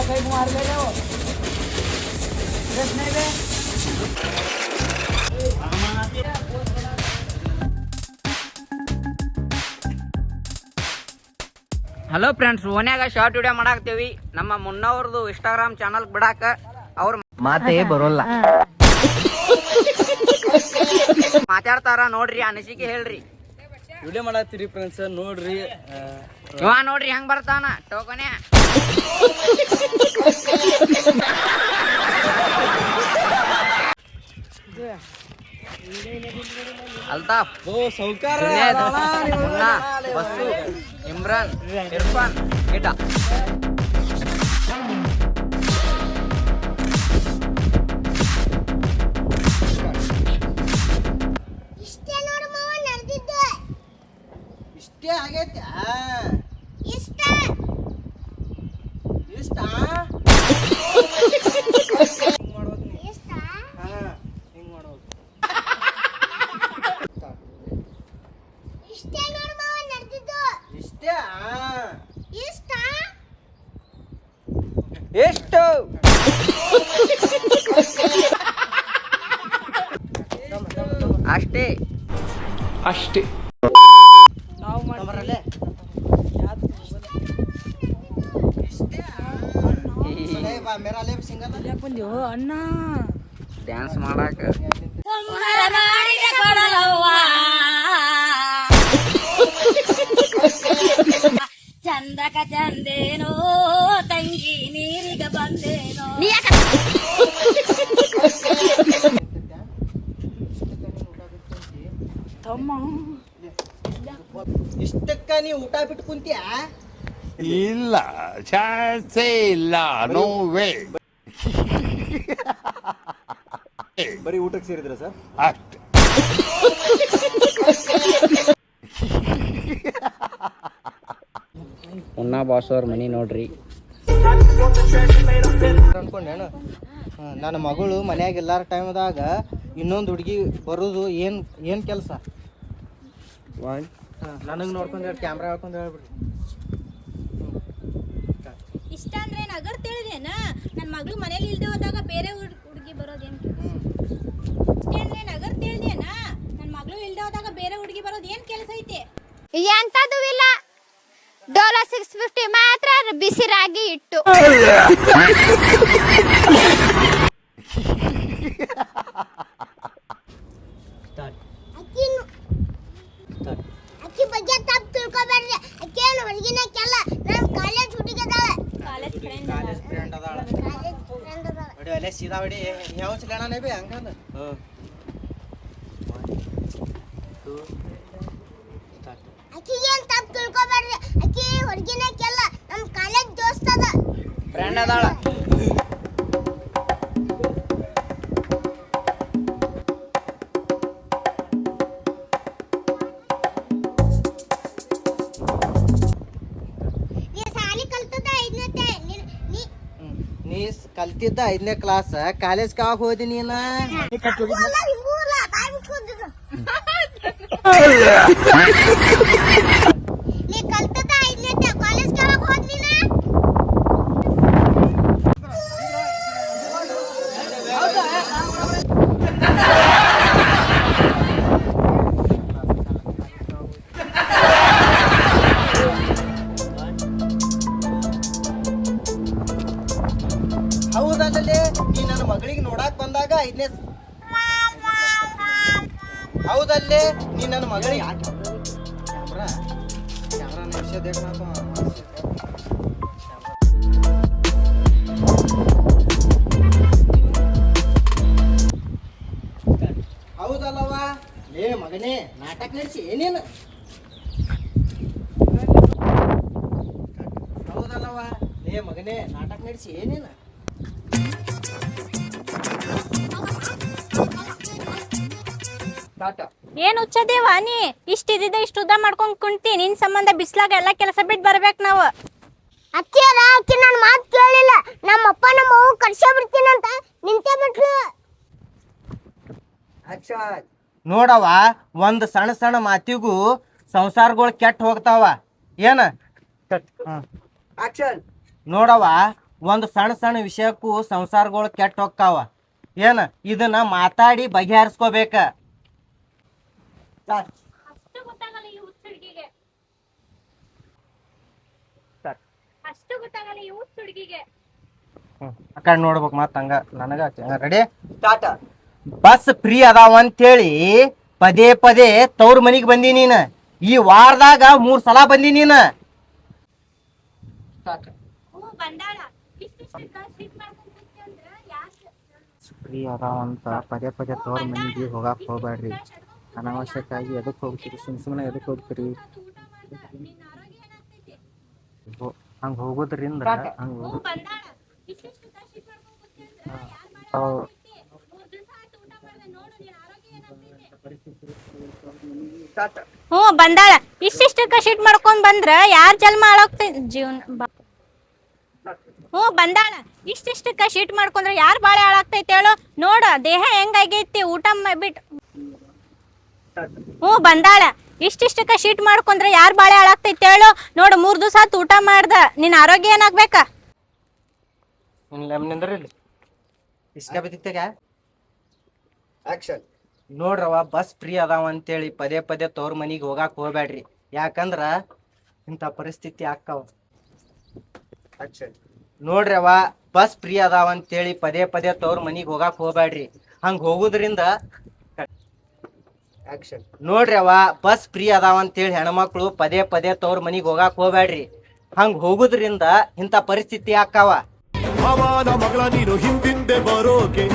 काही मारलेले हो नाही बे ಹಲೋ ಫ್ರೆಂಡ್ಸ್, ಓನ್ಯಾಗ ಶಾರ್ಟ್ ವಿಡಿಯೋ ಮಾಡಾಕ್ತೇವಿ. ನಮ್ಮ ಮುನ್ನವ್ರದ್ದು ಇನ್ಸ್ಟಾಗ್ರಾಮ್ ಚಾನಲ್ ಬಿಡಾಕ ಅವ್ರ ಮಾತೇ ಬರೋಲ್ಲ. ಮಾತಾಡ್ತಾರ ನೋಡ್ರಿ, ಅನಿಸಿಕೆ ಹೇಳ್ರಿ. ವಿಡಿಯೋ ಮಾಡತ್ತೀರಿ ಫ್ರೆಂಡ್ಸ್, ನೋಡ್ರಿ. ಇವ ನೋಡ್ರಿ ಹೆಂಗ್ ಬರ್ತಾನ ಟೋಕನೆ. ಅಲ್ತಾಫ್, ಸೌಕಾರ, ಮುನ್ನಾ, ಬಸ್ಸು, ಇಮ್ರಾನ್, ಇರ್ಫಾನ್, ಗಿಟ. ಇಷ್ಟೇ ಆಗೈತೆ. ಇಷ್ಟ ಇಷ್ಟ ಹಿಂಗ್ ಮಾಡೋದು ನೀ. ಹಿಂಗ್ ಮಾಡೋದು. ಇಷ್ಟೇ ಎಷ್ಟು ಅಷ್ಟೇ ಅಷ್ಟೇ. ನಾವು ನಮ್ಮರಲ್ಲೇ ಮೇರಾ ಲೇಬ್ ಸಿಂಗಲ್ ಬಂದಿವು ಅಣ್ಣ ಡ್ಯಾನ್ಸ್ ಮಾಡಾಕ. ಚಂದಕ ಚಂದೇನೋ ತಂಗಿ ನೀರಿಗ ಬಂದೇನೋ. ಇಷ್ಟಕ್ಕ ನೀ ಊಟ ಬಿಟ್ಟು ಕುಂತೀಯ? ಇಲ್ಲ, ಚಾನ್ಸೇ ಇಲ್ಲ. No way. ಬರೀ ಊಟಕ್ಕೆ ಸೇರಿದ್ರ ಸರ್? ಅಷ್ಟೇ. ಮುನ್ನಾ ಬಾಸ್ ಅವ್ರ ಮನಿ ನೋಡ್ರಿ. ಅನ್ಕೊಂಡೇನು ನನ್ನ ಮಗಳು ಮನ್ಯಾಗ ಎಲ್ಲಾರ ಟೈಮ್ದಾಗ ಇನ್ನೊಂದು ಹುಡುಗಿ ಬರೋದು ಏನ್ ಕೆಲಸ? ನನಗೆ ನೋಡ್ಕೊಂಡು ಹೇಳಿ, ಕ್ಯಾಮ್ರಾ ಹೇಳ್ಕೊಂಡು ಹೇಳ್ಬಿಡ್ರಿ. ಇಷ್ಟ ಅಂದ್ರೆ ನಗರ್ ತಿಳಿದೇನ? ನನ್ನ ಮಗಳು ಮನೇಲಿ ಇಲ್ದೆ ಹೋದಾಗ ಬೇರೆ ಹುಡುಗಿ ಬರೋದೇನ್? ಇಷ್ಟ ಅಂದ್ರೆ ನಗರ್ ತಿಳಿದೇನ? ನನ್ನ ಮಗಳು ಇಲ್ದೆ ಹೋದಾಗ ಬೇರೆ ಹುಡುಗಿ ಬರೋದು ಏನ್ ಕೆಲಸ ಐತೆ? ಎಂತದು ಇಲ್ಲ, ಡೋಲೋ 650 ಮಾತ್ರ ಬಿಸಿ ರಾಗಿ ಇಟ್ಟು. ಅಕ್ಕಿ ಬಗ್ಗೆ ತಪ್ಪು ತಿಳ್ಕೊಬೇಡ್ರಿ. ಅಕ್ಕಿ ಏನು ಹೊರಗಿನಕ್ಕೆಲ್ಲ, ನನ್ನ ಕಾಲೇಜ್ ಹುಡುಗಿ ಅದಾಳ. ಕಾಲೇಜ್ ಫ್ರೆಂಡ್ ಕಾಲೇಜ್ ಫ್ರೆಂಡ್ ಅದಾಳ. ಹೊಡಿ ಅಲ್ಲೇ ಸೀದಾ ಹೊಡಿ. ಯಾವ ಸಿಲಣನೇ ಬೇ ಹಂಗಂದ. ಅಕ್ಕಿಗೆ ಏನು ತಪ್ಪು ತಿಳ್ಕೊಬೇಡ್ರಿ. ಅಕ್ಕಿ ಹೊರಗಿನಕ್ಕೆಲ್ಲ, ನಮ್ಮ ಕಾಲೇಜ್ ದೋಸ್ತ ಅದ. ಫ್ರೆಂಡ್ ಅದಾಳ. ನೀ ಕಲ್ತಿದ್ದ 5ನೇ ಕ್ಲಾಸ್, ಕಾಲೇಜ್ ಯಾವಾಗ ಹೋದಿ ನೀನ? ನೀ ಕಲ್ತದ 5ನೇ ಕಾಲೇಜ್ ಯಾವಾಗ ಹೋದ್ ನೀನ? ಹೌದಲ್ಲೇ, ನೀ ನನ್ನ ಮಗಳಿಗೆ ನೋಡಾಕ್ ಬಂದಾಗ 5ನೇ. ಹೌದಲ್ಲೇ, ನೀ ನನ್ನ ಮಗಳಿಗೆ ಕ್ಯಾಮ್ರಾ ಕ್ಯಾಮ್ರಾ ನಿಮಿಷ ದೇಖ. ಹೌದಲ್ಲವ ಲೇ ಮಗನೇ, ನಾಟಕ ನಡೆಸಿ ಏನೇನು? ಹೌದಲ್ಲವ ಲೇ ಮಗನೇ, ನಾಟಕ ನಡೆಸಿ ಏನೇನು? ಏನ್ ಹುಚ್ಚದೇವ ನೀ? ಇಷ್ಟಿದ್ದ ಇಷ್ಟು ಉದ್ದ ಮಾಡ್ಕೊಂಡ್ ಕುಂತಿ. ನಿನ್ ಸಂಬಂಧ ಬಿಸ್ಲಾಗ ಎಲ್ಲಾ ಕೆಲಸ ಬಿಟ್ಟು ಬರ್ಬೇಕು ನಾವು. ಅತ್ತಿಯರ ಆಕಿ ನನ್ನ ಮಾತು ಕೇಳಿಲ್ಲ. ನಮ್ಮಪ್ಪ ನಮ್ಮ ಅವ್ವ ಕರ್ಸೇ ಬಿಡ್ತೀನಂತ ನಿಂತೇ ಬಿಟ್ರು. ನೋಡವ, ಒಂದ್ ಸಣ್ಣ ಸಣ್ಣ ಮಾತಿಗೂ ಸಂಸಾರಗಳು ಕೆಟ್ಟ ಹೋಗ್ತಾವ. ಏನ ನೋಡವ, ಒಂದು ಸಣ್ಣ ಸಣ್ಣ ವಿಷಯಕ್ಕೂ ಸಂಸಾರಗಳು ಕೆಟ್ಟ ಹೊಕ್ಕಾವ. ಏನ ಇದನ್ನ ಮಾತಾಡಿ ಬಗೆಹರಿಸ್ಕೋಬೇಕ. ಅಷ್ಟು ಗೊತ್ತಾಗಲ್ಲ ಈ ಹುಚ್ಚ ಹುಡುಗಿಗೆ. ಅಷ್ಟು ಗೊತ್ತಾಗಲ್ಲ ಈ ಹುಚ್ಚ ಹುಡುಗಿಗೆ. ಆ ಕಡೆ ನೋಡ್ಬೇಕು ಮತ್ತ ಹಂಗ ನನಗ ರೆಡಿ ಸ್ಟಾರ್ಟ್. ಬಸ್ ಫ್ರೀ ಅದಾವ ಅಂತೇಳಿ ಪದೇ ಪದೇ ತವ್ರ ಮನಿಗ್ ಬಂದಿ ನೀನ. ಈ ವಾರದಾಗ 3 ಸಲ ಬಂದಿ ನೀನ. ಬಂದಾಳ ಇಷ್ಟಿಷ್ಟ ಸಿಟ್ ಮಾಡ್ಕೊಂಡ್ ಕೂತಿ ಅಂದ್ರ ಯಾಕೆ ಫ್ರೀ ಅದಾವ ಅಂತ ಪದೇ ಪದೇ ತವ್ರ ಮನಿಗೆ ಹೋಗಾಕ್ ಹೋಗ್ಬೇಡ್ರಿ. ಅನಾವಶ್ಯಕಾಗಿ ಎದಕ್ ಹೋಗ್ತೀರಿ? ಸುಮ್ಮನೆ ಎದಕ್ ಹೋಗ್ತೀರಿ? ಊಟ ಮಾಡ್ದ ನಿನ್ನ ಆರೋಗ್ಯ ಏನಾಗ್ತೈತಿ? ಹಂಗ ಹೋಗೋದ್ರಿಂದ ಬಂದಾಳ ಇಷ್ಟಿಷ್ಟ ಸಿಟ್ ಮಾಡ್ಕೊಂಡ್ ಕೂತಿ ಅಂದ್ರ ಯಾರ್ ಮಾಡ್ತಿ? 3 ದಿವಸ ಆಯ್ತು ಊಟ ಮಾಡ್ದೆ ನೋಡು ನಿನ್ನ ಆರೋಗ್ಯ ಏನಾಗ್ತೈತಿ? ಬಂದಾಳ ಇಷ್ಟಿಷ್ಟಕ್ಕ ಸಿಟ್ ಮಾಡ್ಕೊಂಡ್ ಬಂದ್ರ ಯಾರ್ ಜನ್ಮ ಹಾಳಾಗ್ತೈತಿ ಜೀವನ. ಬಂದಾಳ ಇಷ್ಟಿಷ್ಟಕ್ಕ ಶೀಟ್ ಮಾಡ್ಕೊಂಡ್ರೆ ಯಾರು ಬಾಳೆ ಹಾಳಾಗ್ತೈತಿ ಹೇಳು ನೋಡ ದೇಹ ಹೆಂಗಾಗೈತಿ ಊಟ ಬಿಟ್ಟು. ಬಂದಾಳ ಇಷ್ಟಿಷ್ಟಕ್ಕ ಶೀಟ್ ಮಾಡ್ಕೊಂಡ್ರೆ ಯಾರು ಬಾಳೆ ಹಾಳಾಗ್ತೈತಿ ಹೇಳು ನೋಡು 3 ದಿವಸ ಆತು ಊಟ ಮಾಡ್ದ ನಿನ್ನ ಆರೋಗ್ಯ ಏನಾಗ್ಬೇಕ? ನೋಡ್ರವ ಬಸ್ ಫ್ರೀ ಅದಾವ ಅಂತೇಳಿ ಪದೇ ಪದೇ ತವ್ರ ಮನಿಗೆ ಹೋಗಾಕ್ ಹೋಗ್ಬೇಡ್ರಿ. ಯಾಕಂದ್ರ ಇಂಥ ಪರಿಸ್ಥಿತಿ ಆಕ್ಕಾವ. ನೋಡ್ರವ ಬಸ್ ಫ್ರೀ ಅದಾವ ಅಂತೇಳಿ ಪದೇ ಪದೇ ತವ್ರ ಮನಿಗೆ ಹೋಗಾಕ್ ಹೋಗ್ಬೇಡ್ರಿ. ಹಂಗ ಹೋಗುದ್ರಿಂದ ನೋಡ್ರವ ಬಸ್ ಫ್ರೀ ಅದಾವ ಅಂತೇಳಿ ಹೆಣ್ಮಕ್ಳು ಪದೇ ಪದೇ ತವ್ರ ಮನಿಗೆ ಹೋಗಾಕ್ ಹೋಗ್ಬೇಡ್ರಿ. ಹಂಗ ಹೋಗುದ್ರಿಂದ ಇಂಥ ಪರಿಸ್ಥಿತಿ ಆಕ್ಕಾವ. ಅವನ ಮಗಳ ನೀನು ಹಿಂದಿಂದೆ ಬರೋಕೆ